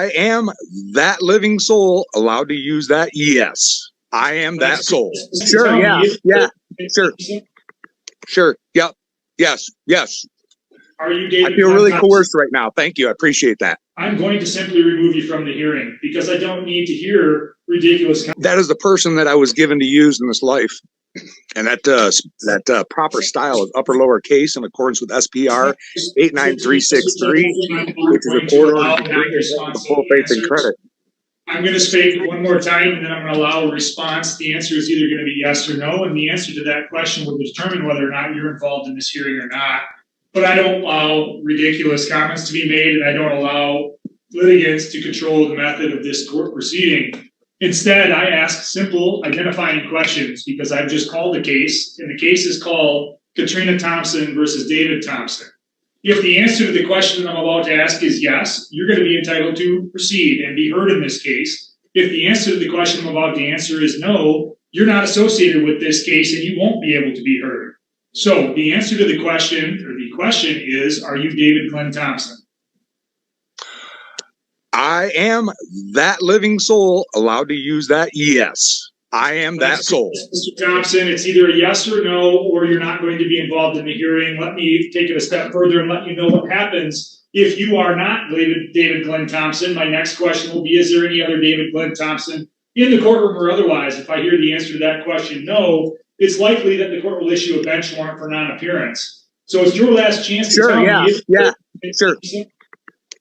I am that living soul allowed to use that? Yes, I am that soul. Sure, yeah, sure. Sure, yep, yes. Are you David? I feel really coerced right now. Thank you, I appreciate that. I'm going to simply remove you from the hearing because I don't need to hear ridiculous. That is the person that I was given to use in this life. And that proper style is upper lower case in accordance with SPR 89363, which is a court order to full faith and credit. I'm going to speak one more time, and then I'm going to allow a response. The answer is either going to be yes or no, and the answer to that question will determine whether or not you're involved in this hearing or not. But I don't allow ridiculous comments to be made, and I don't allow litigants to control the method of this court proceeding. Instead, I ask simple identifying questions because I've just called a case, and the case is called Katrina Thompson versus David Thompson. If the answer to the question I'm about to ask is yes, you're going to be entitled to proceed and be heard in this case. If the answer to the question I'm about to answer is no, you're not associated with this case and you won't be able to be heard. So the answer to the question is, are you David Glenn Thompson? I am that living soul allowed to use that? Yes, I am that soul. Mr. Thompson, it's either a yes or no, or you're not going to be involved in the hearing. Let me take it a step further and let you know what happens if you are not David Glenn Thompson. My next question will be, is there any other David Glenn Thompson in the courtroom or otherwise? If I hear the answer to that question, no, it's likely that the court will issue a bench warrant for non-appearance. So it's your last chance to tell me.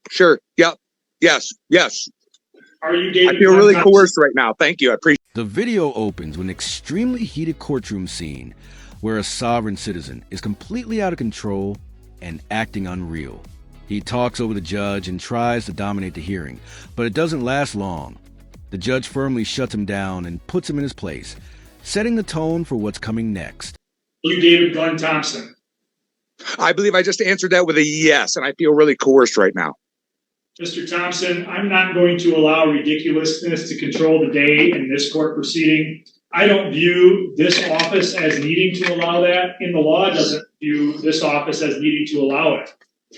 Sure, yep, yes. Are you David? I feel really coerced right now. Thank you, I appreciate it. The video opens with an extremely heated courtroom scene where a sovereign citizen is completely out of control and acting unreal. He talks over the judge and tries to dominate the hearing, but it doesn't last long. The judge firmly shuts him down and puts him in his place, setting the tone for what's coming next. Are you David Glenn Thompson? I believe I just answered that with a yes, and I feel really coerced right now. Mr. Thompson, I'm not going to allow ridiculousness to control the day in this court proceeding. I don't view this office as needing to allow that, and the law doesn't view this office as needing to allow it.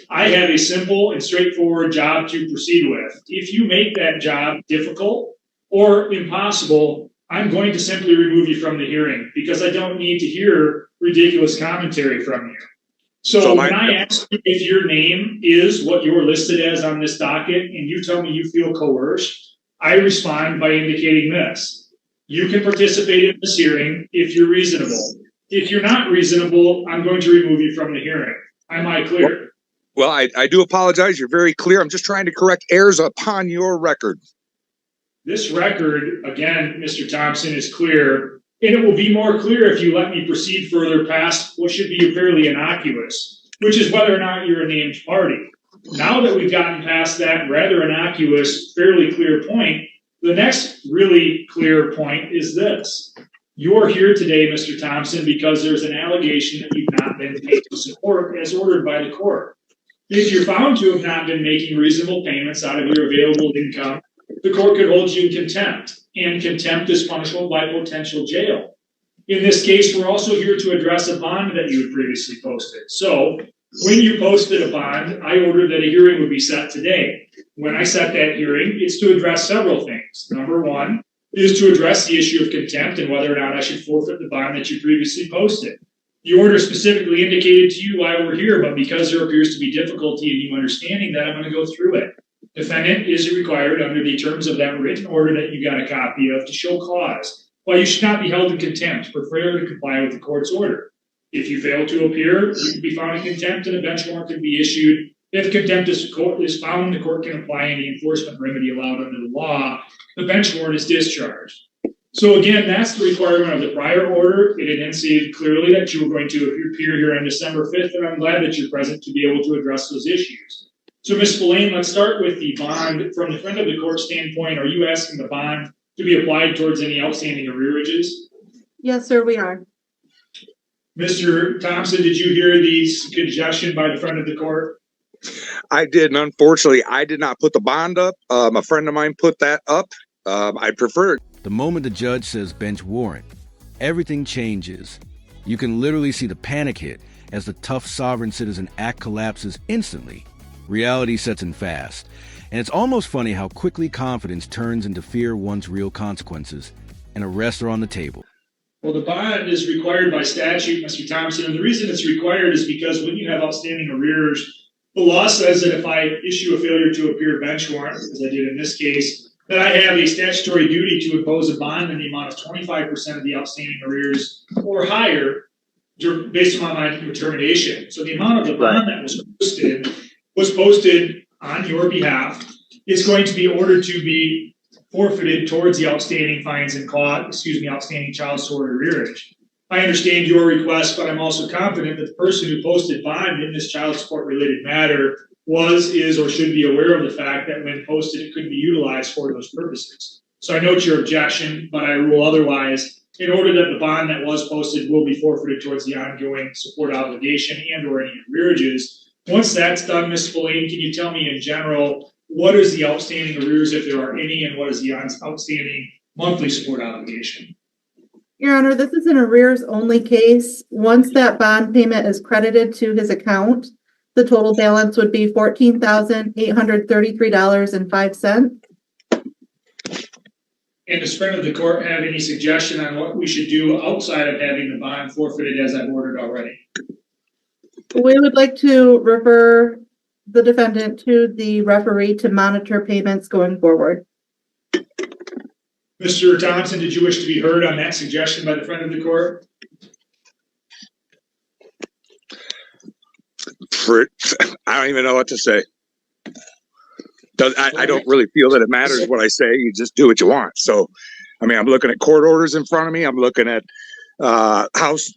I have a simple and straightforward job to proceed with. If you make that job difficult or impossible, I'm going to simply remove you from the hearing because I don't need to hear ridiculous commentary from you. So when I ask you if your name is what you're listed as on this docket and you tell me you feel coerced, I respond by indicating this. You can participate in this hearing if you're reasonable. If you're not reasonable, I'm going to remove you from the hearing. Am I clear? Well, I do apologize. You're very clear. I'm just trying to correct errors upon your record. This record, again, Mr. Thompson, is clear. And it will be more clear if you let me proceed further past what should be fairly innocuous, which is whether or not you're a named party. Now that we've gotten past that rather innocuous, fairly clear point, the next really clear point is this. You're here today, Mr. Thompson, because there's an allegation that you've not been paid to support as ordered by the court. If you're found to have not been making reasonable payments out of your available income, the court could hold you in contempt. And contempt is punishable by potential jail. In this case, we're also here to address a bond that you had previously posted. So when you posted a bond, I ordered that a hearing would be set today. When I set that hearing, it's to address several things. Number one is to address the issue of contempt and whether or not I should forfeit the bond that you previously posted. The order specifically indicated to you why we're here, but because there appears to be difficulty in you understanding that, I'm going to go through it. Defendant is required under the terms of that written order that you got a copy of to show cause why you should not be held in contempt for failure to comply with the court's order. If you fail to appear, you can be found in contempt and a bench warrant can be issued. If contempt is found, the court can apply any enforcement remedy allowed under the law. The bench warrant is discharged. So again, that's the requirement of the prior order. It enunciated clearly that you were going to appear here on December 5th, and I'm glad that you're present to be able to address those issues. So, Ms. Spillane, let's start with the bond. From the friend of the court standpoint, are you asking the bond to be applied towards any outstanding arrearages? Yes, sir, we are. Mr. Thompson, did you hear the suggestion by the friend of the court? I did, and unfortunately, I did not put the bond up. A friend of mine put that up. I prefer it. The moment the judge says bench warrant, everything changes. You can literally see the panic hit as the tough sovereign citizen act collapses instantly. Reality sets in fast, And it's almost funny how quickly confidence turns into fear once real consequences and arrests are on the table. Well, the bond is required by statute, Mr. Thompson, and the reason it's required is because when you have outstanding arrears, the law says that if I issue a failure to appear bench warrant, as I did in this case, that I have a statutory duty to impose a bond in the amount of 25% of the outstanding arrears or higher based on my determination. So the amount of the bond that was posted on your behalf is going to be ordered to be forfeited towards the outstanding fines and outstanding child support arrearage. I understand your request, but I'm also confident that the person who posted bond in this child support related matter is, or should be aware of the fact that when posted, it couldn't be utilized for those purposes. So I note your objection, but I rule otherwise in order that the bond that was posted will be forfeited towards the ongoing support obligation and or any arrearages. Once that's done, Ms. Spillane, can you tell me in general, what is the outstanding arrears, if there are any, and what is the outstanding monthly support obligation? Your Honor, this is an arrears only case. Once that bond payment is credited to his account, the total balance would be $14,833.05. And does friend of the court have any suggestion on what we should do outside of having the bond forfeited as I've ordered already? We would like to refer the defendant to the referee to monitor payments going forward. Mr. Thompson, did you wish to be heard on that suggestion by the friend of the court? I don't even know what to say. I don't really feel that it matters what I say. You just do what you want. So, I mean, I'm looking at court orders in front of me. I'm looking at House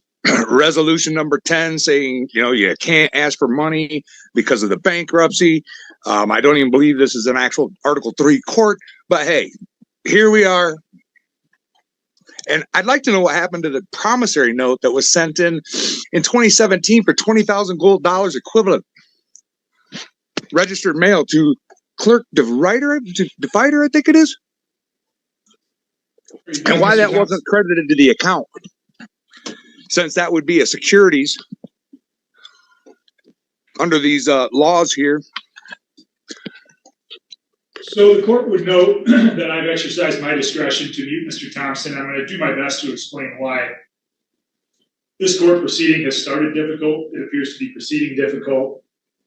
Resolution number 10 saying, you can't ask for money because of the bankruptcy. I don't even believe this is an actual Article 3 court. But hey, here we are. And I'd like to know what happened to the promissory note that was sent in 2017 for $20,000 gold equivalent. Registered mail to Clerk DeVider, I think it is. And why that wasn't credited to the account, since that would be a securities under these laws here. So the court would note that I've exercised my discretion to mute Mr. Thompson. I'm going to do my best to explain why. This court proceeding has started difficult. It appears to be proceeding difficult,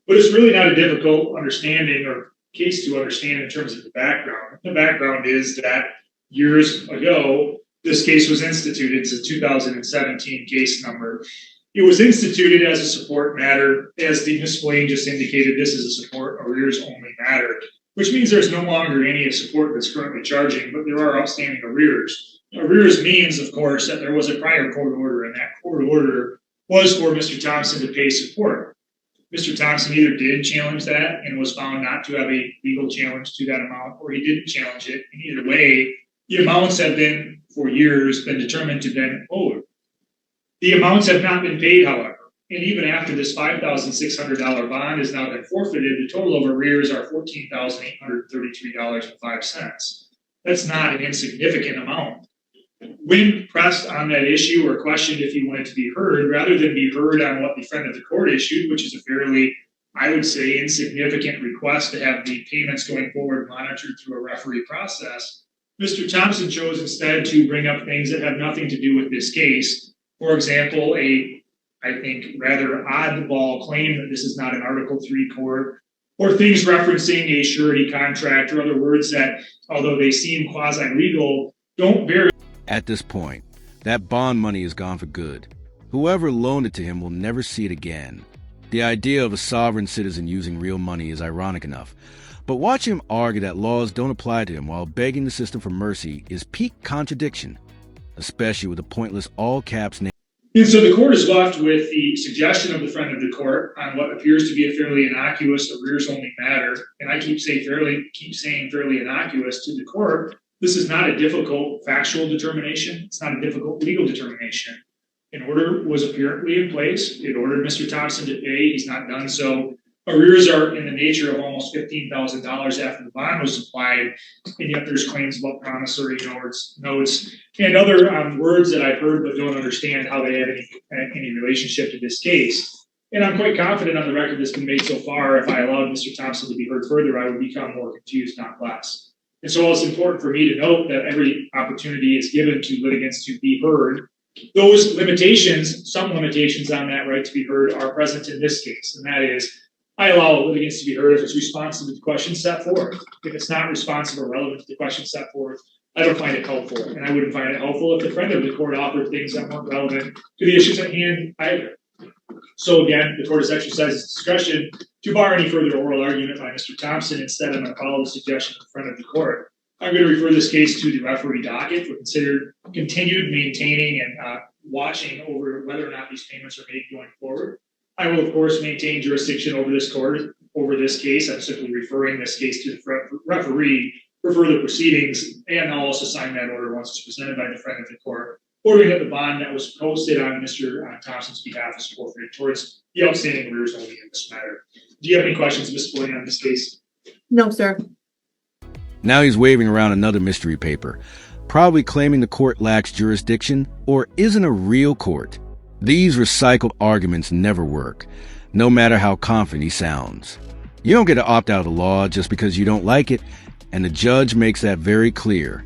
but it's really not a difficult understanding or case to understand in terms of the background. The background is that years ago, this case was instituted. It's a 2017 case number. It was instituted as a support matter. As the Ms. Spillane just indicated, this is a support arrears only matter, which means there's no longer any support that's currently charging, but there are outstanding arrears. Arrears means, of course, that there was a prior court order, and that court order was for Mr. Thompson to pay support. Mr. Thompson either did challenge that and was found not to have a legal challenge to that amount, or he didn't challenge it. And either way, the amounts have been, for years, been determined to have been owed. The amounts have not been paid, however. And even after this $5,600 bond has now been forfeited, the total of arrears are $14,833.05. That's not an insignificant amount. When pressed on that issue or questioned if he wanted to be heard, rather than be heard on what the friend of the court issued, which is a fairly, I would say, insignificant request to have the payments going forward monitored through a referee process, Mr. Thompson chose instead to bring up things that have nothing to do with this case. For example, I think, rather oddball claim that this is not an Article 3 court, or things referencing a surety contract, or other words that, although they seem quasi-legal, don't vary. At this point, that bond money is gone for good. Whoever loaned it to him will never see it again. The idea of a sovereign citizen using real money is ironic enough, but watch him argue that laws don't apply to him while begging the system for mercy is peak contradiction, especially with a pointless all-caps name. And so the court is left with the suggestion of the friend of the court on what appears to be a fairly innocuous arrears-only matter, and I keep saying fairly innocuous to the court. This is not a difficult factual determination. It's not a difficult legal determination. An order was apparently in place. It ordered Mr. Thompson to pay. He's not done so. Arrears are in the nature of almost $15,000 after the bond was applied, and yet there's claims about promissory notes, and other words that I've heard but don't understand how they have any relationship to this case. And I'm quite confident on the record that's been made so far, if I allowed Mr. Thompson to be heard further, I would become more confused, not less. And so it's important for me to note that every opportunity is given to litigants to be heard. Those limitations, some limitations on that right to be heard, are present in this case. And that is, I allow litigants to be heard if it's responsive to the question set forth. If it's not responsive or relevant to the question set forth, I don't find it helpful. And I wouldn't find it helpful if the friend of the court offered things that weren't relevant to the issues at hand either. So again, the court has exercised its discretion to bar any further oral argument by Mr. Thompson. Instead, I'm going to follow the suggestion of the friend of the court. I'm going to refer this case to the referee docket for continued maintaining and watching over whether or not these payments are made going forward. I will, of course, maintain jurisdiction over this court, over this case. I'm simply referring this case to the referee for further proceedings, and I'll also sign that order once it's presented by the friend of the court, ordering that the bond that was posted on Mr. Thompson's behalf is forfeited towards the outstanding arrears only in this matter. Do you have any questions, Ms. Boyd, on this case? No, sir. Now he's waving around another mystery paper, probably claiming the court lacks jurisdiction or isn't a real court. These recycled arguments never work, no matter how confident he sounds. You don't get to opt out of the law just because you don't like it, and the judge makes that very clear.